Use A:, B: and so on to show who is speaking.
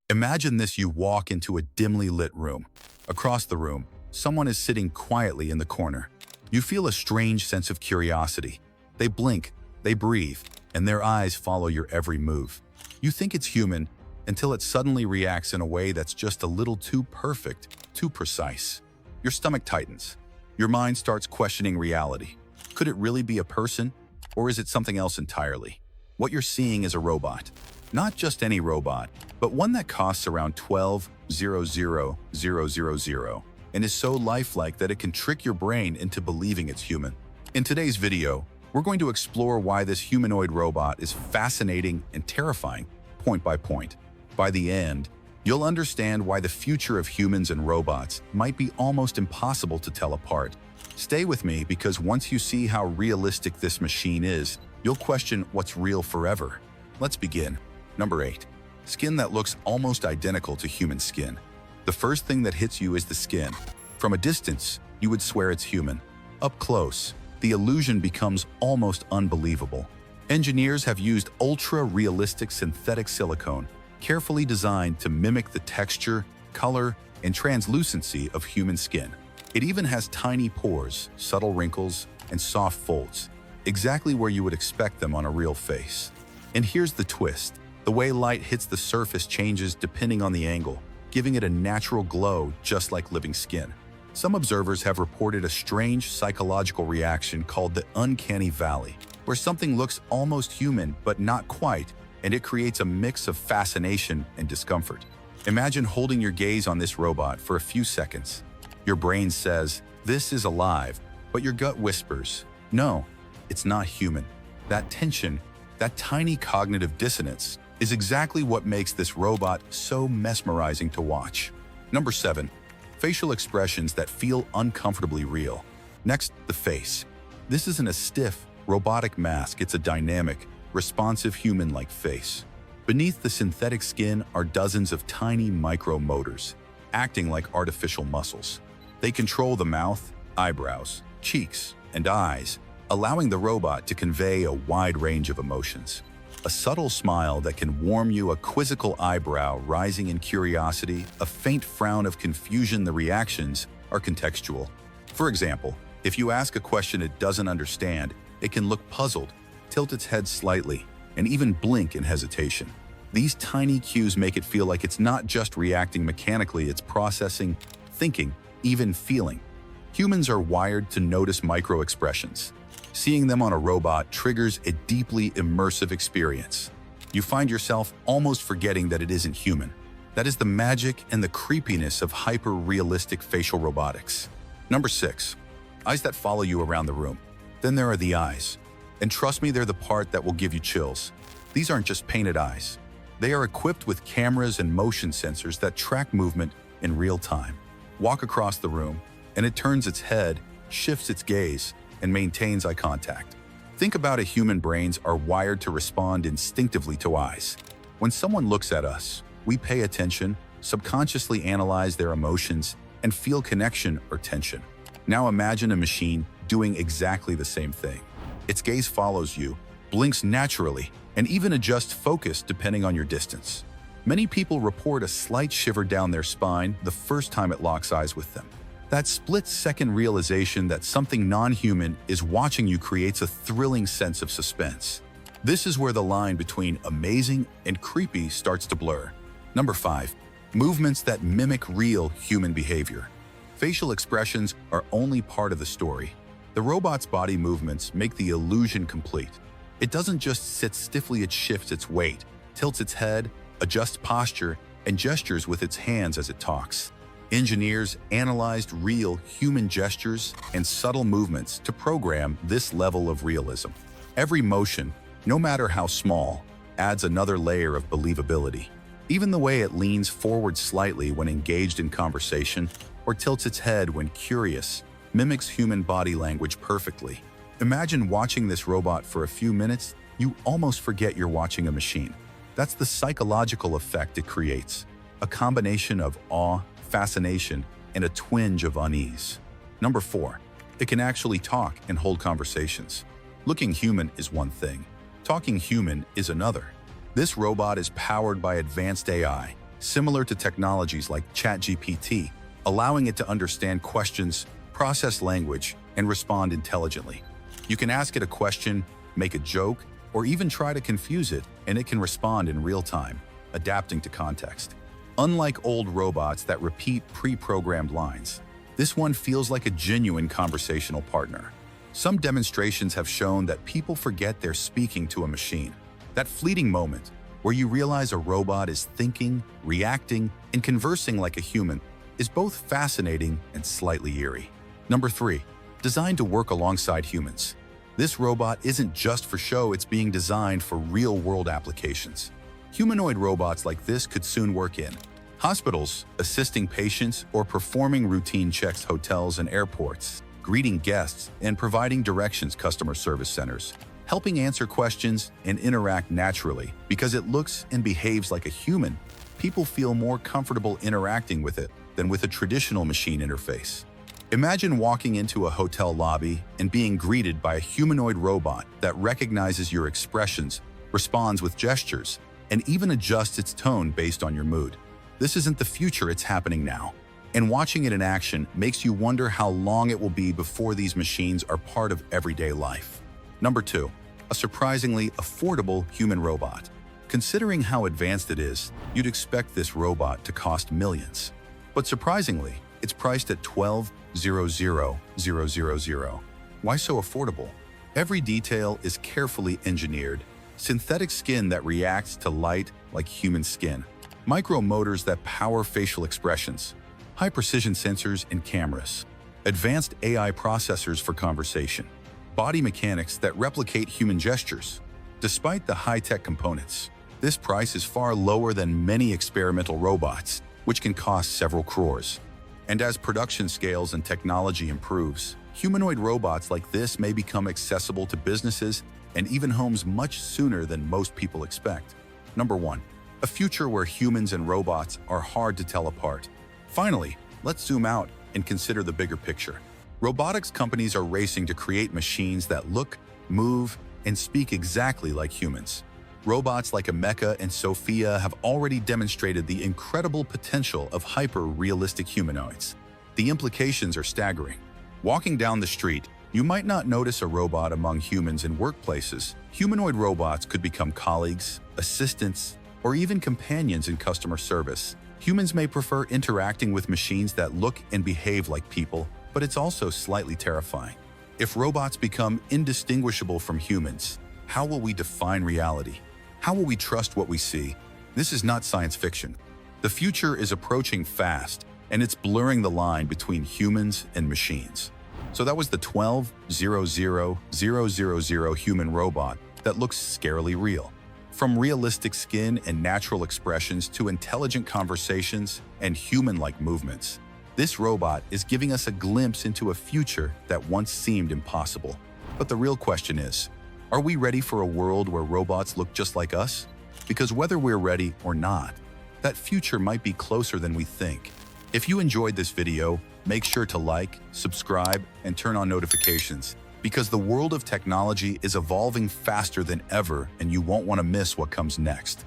A: Imagine this: you walk into a dimly lit room. Across the room, someone is sitting quietly in the corner. You feel a strange sense of curiosity. They blink, they breathe, and their eyes follow your every move. You think it's human until it suddenly reacts in a way that's just a little too perfect, too precise. Your stomach tightens. Your mind starts questioning reality. Could it really be a person, or is it something else entirely? What you're seeing is a robot. Not just any robot, but one that costs around $12,000,000 and is so lifelike that it can trick your brain into believing it's human. In today's video, we're going to explore why this humanoid robot is fascinating and terrifying, point by point. By the end, you'll understand why the future of humans and robots might be almost impossible to tell apart. Stay with me, because once you see how realistic this machine is, you'll question what's real forever. Let's begin. Number 8. Skin that looks almost identical to human skin. The first thing that hits you is the skin. From a distance, you would swear it's human. Up close, the illusion becomes almost unbelievable. Engineers have used ultra-realistic synthetic silicone, carefully designed to mimic the texture, color, and translucency of human skin. It even has tiny pores, subtle wrinkles, and soft folds, exactly where you would expect them on a real face. And here's the twist. The way light hits the surface changes depending on the angle, giving it a natural glow just like living skin. Some observers have reported a strange psychological reaction called the Uncanny Valley, where something looks almost human but not quite, and it creates a mix of fascination and discomfort. Imagine holding your gaze on this robot for a few seconds. Your brain says, "This is alive," but your gut whispers, "No, it's not human." That tension, that tiny cognitive dissonance, is exactly what makes this robot so mesmerizing to watch. Number 7. Facial expressions that feel uncomfortably real. Next, the face. This isn't a stiff, robotic mask, it's a dynamic, responsive human-like face. Beneath the synthetic skin are dozens of tiny micro-motors, acting like artificial muscles. They control the mouth, eyebrows, cheeks, and eyes, allowing the robot to convey a wide range of emotions. A subtle smile that can warm you, a quizzical eyebrow rising in curiosity, a faint frown of confusion. The reactions are contextual. For example, if you ask a question it doesn't understand, it can look puzzled, tilt its head slightly, and even blink in hesitation. These tiny cues make it feel like it's not just reacting mechanically, it's processing, thinking, even feeling. Humans are wired to notice micro-expressions. Seeing them on a robot triggers a deeply immersive experience. You find yourself almost forgetting that it isn't human. That is the magic and the creepiness of hyper-realistic facial robotics. Number 6. Eyes that follow you around the room. Then there are the eyes. And trust me, they're the part that will give you chills. These aren't just painted eyes. They are equipped with cameras and motion sensors that track movement in real time. Walk across the room, and it turns its head, shifts its gaze, and maintains eye contact. Think about it: human brains are wired to respond instinctively to eyes. When someone looks at us, we pay attention, subconsciously analyze their emotions, and feel connection or tension. Now imagine a machine doing exactly the same thing. Its gaze follows you, blinks naturally, and even adjusts focus depending on your distance. Many people report a slight shiver down their spine the first time it locks eyes with them. That split-second realization that something non-human is watching you creates a thrilling sense of suspense. This is where the line between amazing and creepy starts to blur. Number 5. Movements that mimic real human behavior. Facial expressions are only part of the story. The robot's body movements make the illusion complete. It doesn't just sit stiffly, it shifts its weight, tilts its head, adjusts posture, and gestures with its hands as it talks. Engineers analyzed real human gestures and subtle movements to program this level of realism. Every motion, no matter how small, adds another layer of believability. Even the way it leans forward slightly when engaged in conversation or tilts its head when curious mimics human body language perfectly. Imagine watching this robot for a few minutes, you almost forget you're watching a machine. That's the psychological effect it creates, a combination of awe, fascination, and a twinge of unease. Number 4. It can actually talk and hold conversations. Looking human is one thing. Talking human is another. This robot is powered by advanced AI, similar to technologies like ChatGPT, allowing it to understand questions, process language, and respond intelligently. You can ask it a question, make a joke, or even try to confuse it, and it can respond in real time, adapting to context. Unlike old robots that repeat pre-programmed lines, this one feels like a genuine conversational partner. Some demonstrations have shown that people forget they're speaking to a machine. That fleeting moment where you realize a robot is thinking, reacting, and conversing like a human is both fascinating and slightly eerie. Number 3. Designed to work alongside humans. This robot isn't just for show, it's being designed for real-world applications. Humanoid robots like this could soon work in hospitals, assisting patients, or performing routine checks, hotels and airports, greeting guests, and providing directions, customer service centers, helping answer questions and interact naturally. Because it looks and behaves like a human, people feel more comfortable interacting with it than with a traditional machine interface. Imagine walking into a hotel lobby and being greeted by a humanoid robot that recognizes your expressions, responds with gestures, and even adjusts its tone based on your mood. This isn't the future, it's happening now. And watching it in action makes you wonder how long it will be before these machines are part of everyday life. Number 2. A surprisingly affordable human robot. Considering how advanced it is, you'd expect this robot to cost millions. But surprisingly, it's priced at $12,000,000. Why so affordable? Every detail is carefully engineered. Synthetic skin that reacts to light like human skin. Micro motors that power facial expressions. High-precision sensors and cameras. Advanced AI processors for conversation. Body mechanics that replicate human gestures. Despite the high-tech components, this price is far lower than many experimental robots, which can cost several crores. And as production scales and technology improves, humanoid robots like this may become accessible to businesses and even homes much sooner than most people expect. Number 1. A future where humans and robots are hard to tell apart. Finally, let's zoom out and consider the bigger picture. Robotics companies are racing to create machines that look, move, and speak exactly like humans. Robots like Ameca and Sophia have already demonstrated the incredible potential of hyper-realistic humanoids. The implications are staggering. Walking down the street, you might not notice a robot among humans in workplaces. Humanoid robots could become colleagues, assistants, or even companions in customer service. Humans may prefer interacting with machines that look and behave like people, but it's also slightly terrifying. If robots become indistinguishable from humans, how will we define reality? How will we trust what we see? This is not science fiction. The future is approaching fast, and it's blurring the line between humans and machines. So that was the 12,000,000 human robot that looks scarily real. From realistic skin and natural expressions to intelligent conversations and human-like movements, this robot is giving us a glimpse into a future that once seemed impossible. But the real question is, are we ready for a world where robots look just like us? Because whether we're ready or not, that future might be closer than we think. If you enjoyed this video, make sure to like, subscribe, and turn on notifications, because the world of technology is evolving faster than ever and you won't want to miss what comes next.